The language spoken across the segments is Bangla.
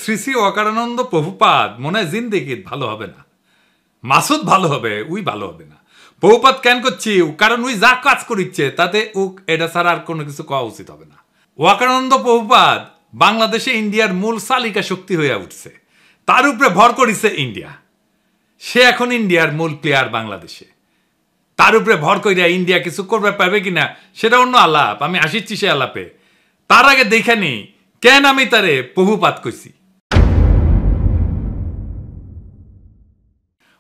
শ্রী শ্রী অকারানন্দ প্রভুপাদ মনে হয় জিন্দেগির ভালো হবে না, মাসুদ ভালো হবে, উই ভালো হবে না। প্রভুপাদ কেন করছি? কারণ উই যা কাজ করিচ্ছে তাতে এটা ছাড়া আর কোনো কিছু করা উচিত হবে না। অকারানন্দ প্রভুপাদ বাংলাদেশে ইন্ডিয়ার মূল চালিকা শক্তি হয়ে উঠছে, তার উপরে ভর করেছে ইন্ডিয়া। সে এখন ইন্ডিয়ার মূল প্লেয়ার বাংলাদেশে, তার উপরে ভর করিয়া ইন্ডিয়া কিছু করবে পাবে কিনা সেটা অন্য আলাপ, আমি আসিচ্ছি সে আলাপে। তার আগে দেখে নি কেন আমি তারে প্রভুপাত কইছি।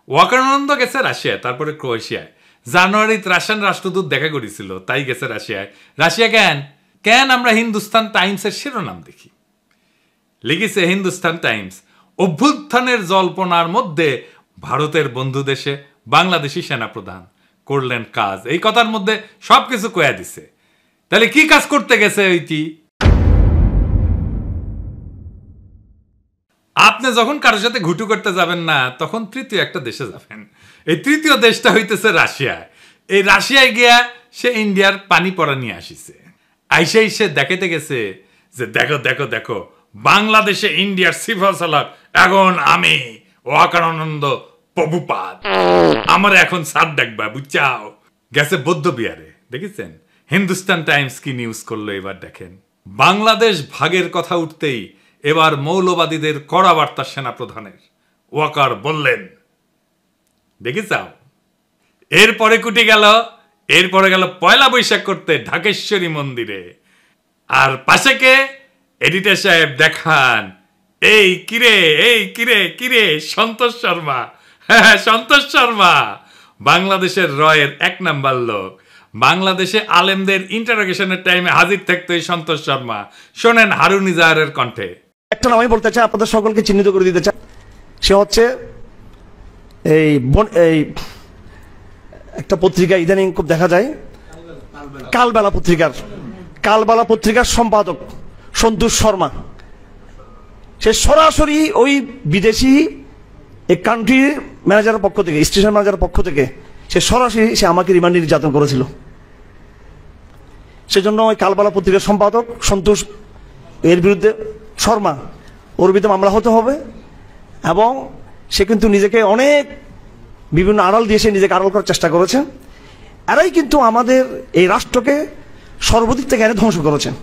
অকারানন্দ গেছে রাশিয়ায়, তারপরে ক্রোয়েশিয়ায়। জানুয়ারিতে রাশিয়ান রাষ্ট্রদূত দেখা করেছিল, তাই গেছে রাশিয়ায়। রাশিয়া কেন আমরা হিন্দুস্তান টাইমসের শিরোনাম দেখি, লিখেছে হিন্দুস্তান টাইমস, অভ্যুত্থানের জল্পনার মধ্যে ভারতের বন্ধু দেশে বাংলাদেশি সেনাপ্রধান করলেন কাজ। এই কথার মধ্যে সবকিছু কয়া দিছে। তাহলে কি কাজ করতে গেছে ওইটি? আপনি যখন কারোর সাথে ঘুটু করতে যাবেন না, তখন তৃতীয় একটা দেশে যাবেন। এই তৃতীয় দেশটা হইতেছে রাশিয়ায়। এই রাশিয়ায় গিয়া সে ইন্ডিয়ার পানি পড়া নিয়ে আসিছে। আইসে সে দেখাতে গেছে যে দেখো দেখো দেখো, বাংলাদেশে ইন্ডিয়ার সিফা সালাক এখন আমি অকারানন্দ প্রভুপাদ, আমার এখন সাত ডাকবা বুঝছাও। গেছে বৌদ্ধ বিহারে, দেখেছেন? হিন্দুস্তান টাইমস কি নিউজ করলো এবার দেখেন। বাংলাদেশ ভাগের কথা উঠতেই এবার মৌলবাদীদের কড়া বার্তা সেনাপ্রধানের। ওয়াকার বললেন, দেখেছাও। এরপরে এরপরে গেল পয়লা বৈশাখ করতে ঢাকেশ্বরী মন্দিরে। আর পাশে কে? এডিটর সাহেব দেখান, এই কিরে সন্তোষ শর্মা। হ্যাঁ, সন্তোষ শর্মা বাংলাদেশের রয়ের 1 নাম্বার লোক। বাংলাদেশে আলেমদের ইন্টারোগেশনের টাইমে হাজির থাকতো এই সন্তোষ শর্মা। শোনেন হারুন ইজাহারের কণ্ঠে। একটা নাম আমি বলতে চাই, আপনাদের সকলকে চিহ্নিত করে দিতে চাই। সে হচ্ছে এই একটা পত্রিকা ইদানিং খুব দেখা যায়, কালবেলা পত্রিকার সম্পাদক সন্তোষ শর্মা। সে সরাসরি ওই বিদেশি এই কান্ট্রির ম্যানেজারের পক্ষ থেকে, স্টেশন ম্যানেজারের পক্ষ থেকে সে আমাকে রিমান্ডে নির্যাতন করেছিল। সেজন্য ওই কালবেলা পত্রিকার সম্পাদক সন্তোষ এর বিরুদ্ধে ওর বিরুদ্ধে মামলা হতে হবে। এবং সে কিন্তু নিজেকে অনেক বিভিন্ন আড়াল দিয়ে সে নিজেকে আড়াল করার চেষ্টা করেছে। এরাই কিন্তু আমাদের এই রাষ্ট্রকে সর্বদিক থেকে এনে ধ্বংস করেছেন।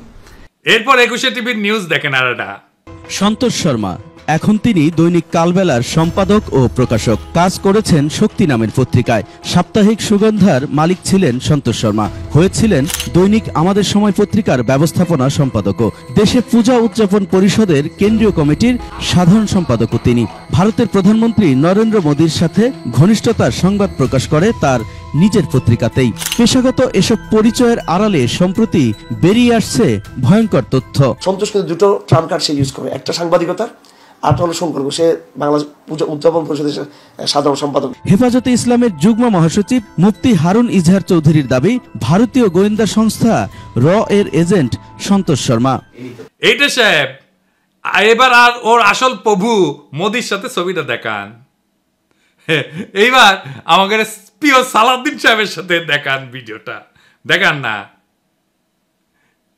এরপর 21 টিভির নিউজ দেখেন। আর সন্তোষ শর্মা এখন তিনি দৈনিক কালবেলার সম্পাদক ও প্রকাশক, কাজ করেছেন শক্তি নামের পত্রিকায়। সাপ্তাহিক সুগন্ধার মালিক ছিলেন সন্তোষ শর্মা, হয়েছিলেন দৈনিক আমাদের সময় পত্রিকার ব্যবস্থাপনা সম্পাদকও। দেশে পূজা উদযাপন পরিষদের কেন্দ্রীয় কমিটির সাধারণ সম্পাদকও তিনি। ভারতের প্রধানমন্ত্রী নরেন্দ্র মোদীর সাথে ঘনিষ্ঠতার সংবাদ প্রকাশ করে তার নিজের পত্রিকাতেই। পেশাগত এসব পরিচয়ের আড়ালে সম্প্রতি বেরিয়ে আসছে ভয়ঙ্কর তথ্য। সন্তোষ কিন্তু দুটো ট্রাম্প কার্ড সে ইউজ করে, একটা সাংবাদিকতা আর হলো সম্পর্ক। সে বাংলাদেশ পূজা উদযাপন পরিষদের সাধারণ সম্পাদক। হেফাজতে ইসলামের যুগ্ম মহাসচিব মুফতি হারুন ইজহার চৌধুরীর দাবি, ভারতীয় গোয়েন্দা সংস্থা র এর এজেন্ট সন্তোষ শর্মা। এইটা সাহেব, এবার আর ওর আসল প্রভু মোদির সাথে ছবিটা দেখান। এইবার আমাদের প্রিয় সালাউদ্দিন সাহেবের সাথে দেখান, ভিডিওটা দেখান না।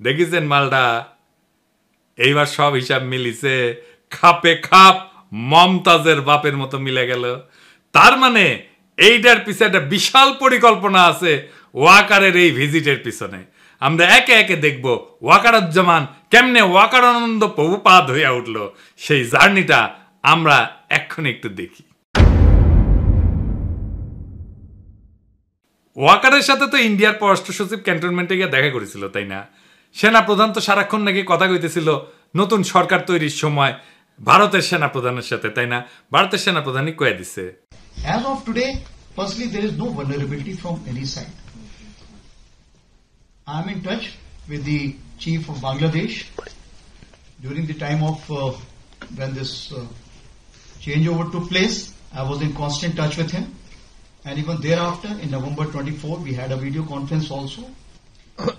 দেখেছেন মালটা? এইবার সব হিসাব মিলিছে, খাপে খাপ মমতাজের বাপের মতো মিলে গেল। তার মানে এইটার পিছনে একটা বিশাল পরিকল্পনা আছে ওয়াকারের এই ভিজিটের পিছনে। আমরা একে একে দেখব ওয়াকারুজ্জামান কেমনে ওয়াকারানন্দ প্রভুপাদ হইয়া উঠল, সেই জার্নিটা আমরা এক্ষুনি একটু দেখি। ওয়াকারের সাথে তো ইন্ডিয়ার পররাষ্ট্র সচিব ক্যান্টনমেন্টে গিয়ে দেখা করেছিল, তাই না? সেনা প্রধান তো সারাক্ষণ নাকি কথা কইতেছিল নতুন সরকার তৈরির সময় ভারতের সেনা প্রধানের সাথে, তাই না? ভারতের সেনা প্রধানই কয়ে দিছে, as of today, firstly, there is no vulnerability from any side. I am in touch with the chief of Bangladesh during the time of when this changeover took place. I was in constant touch with him, and even thereafter, in November 24, we had a video conference also.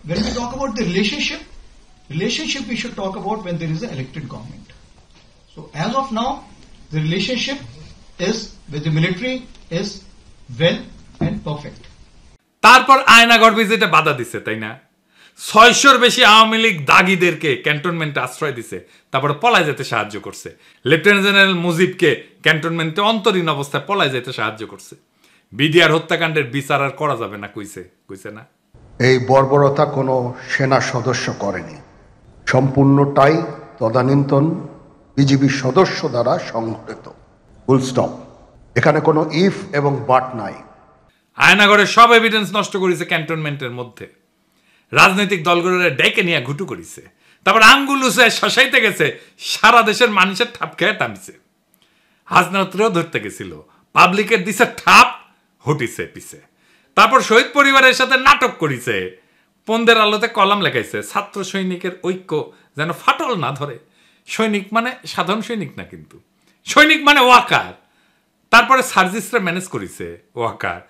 When we talk about the relationship we should talk about when there is an elected government. So as of now, the relationship is with the military is well and perfect. তারপর আয়নাগর ভিজিটে বাধা দিছে, তাই না? 600-র বেশি আওয়ামী লীগ দাগীদেরকে ক্যান্টনমেন্টে আশ্রয় দিছে, তারপরে পলায় যেতে সাহায্য করছে। লেফটেন্যান্ট জেনারেল মুজিবকে ক্যান্টনমেন্টে অন্তরীণ অবস্থায় পলায় যেতে সাহায্য করছে। বিডিআর হত্যাকাণ্ডের বিচার আর করা যাবে না কইছে না। এই বর্বরতা কোনো সেনা সদস্য করেনি, সম্পূর্ণটাই তদানীন্তন বিজিবি সদস্য দ্বারা সংঘটিত। Full stop. এখানে কোনো ইফ এবং বাট নাই। আয়নাগরের সব এভিডেন্স নষ্ট করেছে ক্যান্টনমেন্টের মধ্যে। রাজনৈতিক দলগুলোর ডেকে নিয়ে ঘুটু করেছে, তারপর আঙ্গুল উঁচে শশাইতে গেছে, সারা দেশের মানুষের ঠাপ খেয়ে টানছে। হাসনাতরেও ধরতে গেছিল, পাবলিকের দিছে ঠাপ, হটিছে পিছে। তারপর শহীদ পরিবারের সাথে নাটক করিছে, পন্দের আলোতে কলাম লেখাইছে, ছাত্র সৈনিকের ঐক্য যেন ফাটল না ধরে। সৈনিক মানে সাধারণ সৈনিক না, কিন্তু সৈনিক মানে ওয়াকার। তারপরে সার্জিসরা ম্যানেজ করেছে ওয়াকার।